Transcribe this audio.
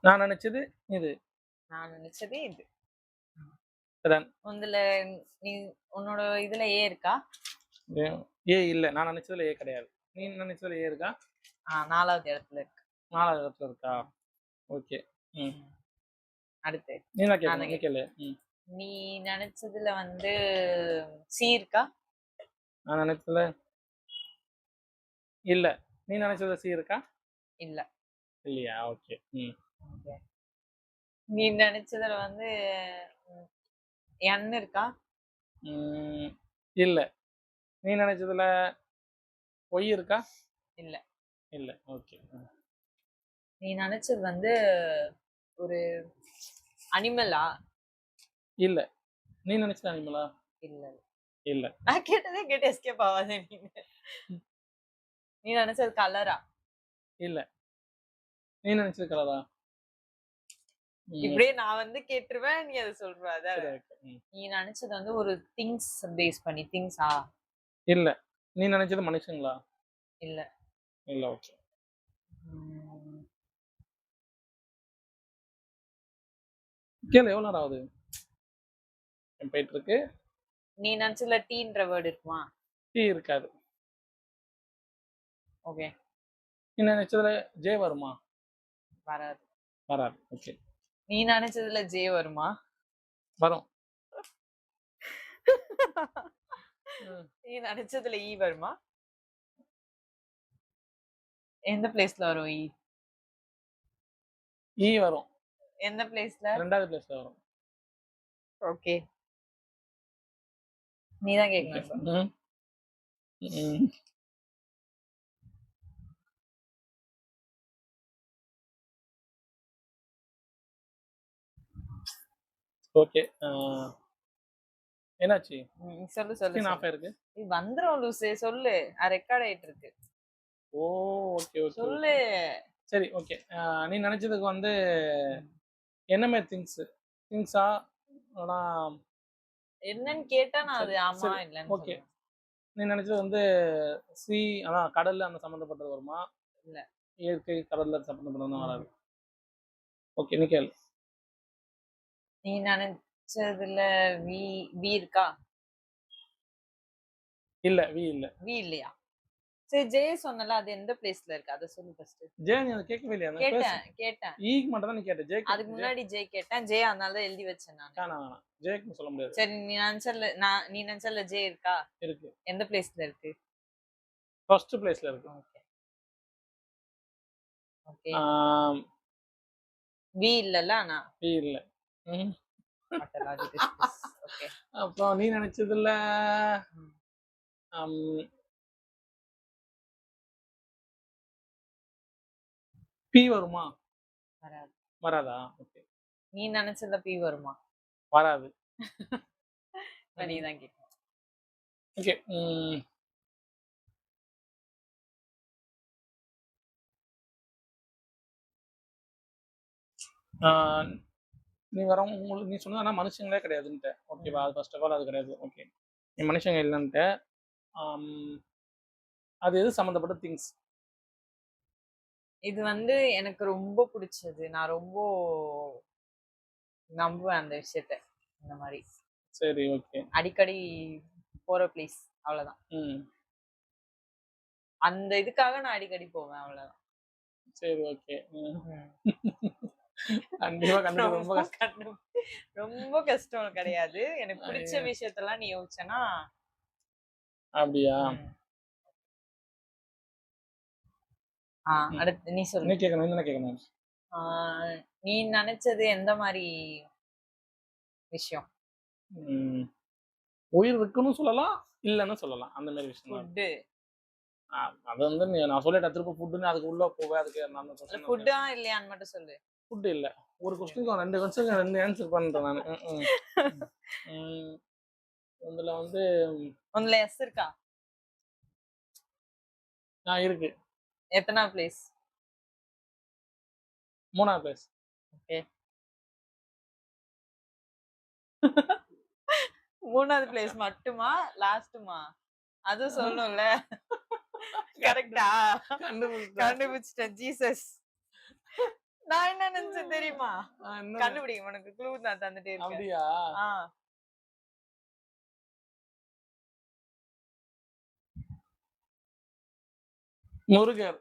நான் நினைச்சது இது. நான் நினைச்சது இது. அதான். உந்துல நீ உன்னோட இதுல ஏ இருக்கா? ஏ இல்ல. நான் நினைச்சதுல ஏ கிடையாது. நீ நினைச்சதுல ஏ இருக்கா? 4வது இடத்துல இருக்கு. 4வது இடத்துல இருக்கா? ஓகே. அடுத்து நீ தான் கேட்கணும். நீ கேளு. நீ நினைச்சதுல வந்து சி இருக்கா? நான் நினைச்சதுல இல்ல. நீ நினைச்சதுல சி இருக்கா? இல்ல. இல்லையா? ஓகே. நீ நினைச்சதுல வந்து என் இருக்கா? இல்ல. நீ நினைச்சதுல ஒய் இருக்கா? இல்ல. இல்ல. ஓகே. நீ நினைச்சது வந்து ஒரு அனிமலா? இல்ல. நீ நினைச்சது அனிமலா? இல்ல. இல்ல. நான் கேட்டதே கேட்டு எஸ்கேப் ஆகாதே நீங்க. நீ நினைச்சது கலரா? இல்ல. நீ நினைச்சது கலரா? இப்படியே நான் வந்து கேட்டுருவேன், நீ அதை சொல்ற. சரி, ஓகே. நீ நினைச்சது வந்து ஒரு திங்ஸ் பேஸ் பண்ணி திங்ஸா? இல்ல. நீ நினைச்சது மனுஷங்களா? இல்ல. இல்ல. ஓகே. கேளு, எவ்வளவு நேரம் ஆகுது? போயிட்டு இருக்கு. நீ நினைச்சதுல டீன்ற வேர்டு இருக்குமா? டீ இருக்காது. ஓகே. நீ நினைச்சதுல ஜே வருமா? வராது. வராது. ஓகே. நீ நினைச்சதுல ஜே வருமா? வரும். நீ நினைச்சதுல ஈ வருமா? எந்த பிளேஸ்ல வரும் ஈ? ஈ வரும். எந்த பிளேஸ்ல? 2வது பிளேஸ்ல வரும். ஓகே. நீ தான் கேட்கணும். ஓகே. என்னாச்சு? சொல்லு சொல்லு. ஸ்கிரீன் ஆஃப் ஆயிருக்கு. இது வந்துரும் லூசே, சொல்லு. ரெக்கார்ட் ஆயிட்டு இருக்கு. ஓ, ஓகே ஓகே. சொல்லு. சரி, ஓகே. நீ நினைச்சதுக்கு வந்து என்ன மாதிரி திங்ஸா? ஆனா என்னன்னு கேட்டா நான் அது ஆமா இல்லன்னு ஓகே. சொல்லுவேன். நீ நினைச்சது வந்து சி, அதான் கடல்ல அந்த சம்பந்தப்பட்டது வருமா? இல்ல. இயற்கை கடல்ல சம்பந்தப்பட்டது வராது. ஓகே, நீ கேளு. நீ நினைச்சதுல வி வி இருக்கா? இல்ல, வி இல்ல. வி இல்லையா? சரி, ஜே சொன்னல, அது எந்த பிளேஸ்ல இருக்கு அத சொல்லு ஃபர்ஸ்ட். ஜே நீ அத கேட்கவே இல்லையா? கேட்டேன். ஈக்கு மட்டும் தான் நீ கேட்ட. ஜே அதுக்கு முன்னாடி ஜே கேட்டேன். ஜே அதனால தான் எழுதி வச்சேன் நான். வேணாம். ஜேக்கு சொல்ல முடியாது. சரி, நீ நினைச்சல ஜே இருக்கா? இருக்கு. எந்த பிளேஸ்ல இருக்கு? ஃபர்ஸ்ட் பிளேஸ்ல இருக்கு. ஓகே. ஓகே. வி இல்லல ஆனா. வி இல்ல. ஓகே. அப்புறம் நீ நினைச்சதுல பி வருமா? வராது. வராதா? ஓகே. நீ நினைச்சதுல பி வருமா? வராது. நீ தான் கேட்கணும். ஓகே. நீ உங்களுக்கு நீ சொன்னா மனுஷங்களே கிடையாதுன்ட்ட. ஓகேவா? அது ஃபர்ஸ்ட் ஆஃப் ஆல் அது கிடையாது. ஓகே. நீ மனுஷங்க இல்லைன்ட்ட. அது எது சம்மந்தப்பட்ட திங்ஸ்? இது வந்து எனக்கு ரொம்ப பிடிச்சது. நான் ரொம்ப நம்புவேன் அந்த விஷயத்த. இந்த மாதிரி. சரி, ஓகே. அடிக்கடி போற பிளேஸ். அவ்வளவுதான். அந்த இதுக்காக நான் அடிக்கடி போவேன். அவ்வளவுதான். சரி, ஓகே. கண்டிப்பா ரொம்ப கஷ்டம் கிடையாது. எனக்கு பிடிச்ச விஷயத்தெல்லாம் நீ யோசிச்சனா. அப்படியா? அடுத்து நீ சொல்லு. நீ கேட்கணும். என்ன கேட்கணும்? நீ நினைச்சது எந்த மாதிரி விஷயம்? உயிர் இருக்குன்னு சொல்லலாம், இல்லன்னு சொல்லலாம். அந்த மாதிரி விஷயம். ஃபுட். அது வந்து நான் சொல்லிட்டேன் திரும்ப ஃபுட்னு அதுக்கு உள்ள போவே. அதுக்கு நான் சொல்றேன். ஃபுட்டா இல்லையான்னு மட்டும் சொல்லு. ஃபுட் இல்ல. ஒரு क्वेश्चनக்கு 2 क्वेश्चनக்கு 2 ஆன்சர் பண்றேன் நானு. இதுல வந்து உன்ல எஸ் இருக்கா? இருக்கு. எத்தனா பிளேஸ்? 3வது பிளேஸ். ஓகே. 3வது பிளேஸ் மட்டுமா லாஸ்ட்டுமா? அது சொல்லணும்ல. கரெக்ட்டா? கண்டுபிடிச்சிட்டேன். ஜீசஸ். நான் என்ன நினைச்சேன் தெரியுமா? என்ன கண்டுபிடிங்க, உனக்கு க்ளூ நான் தந்துட்டே இருக்கேன். அப்படியா? ஆ. முருகர்.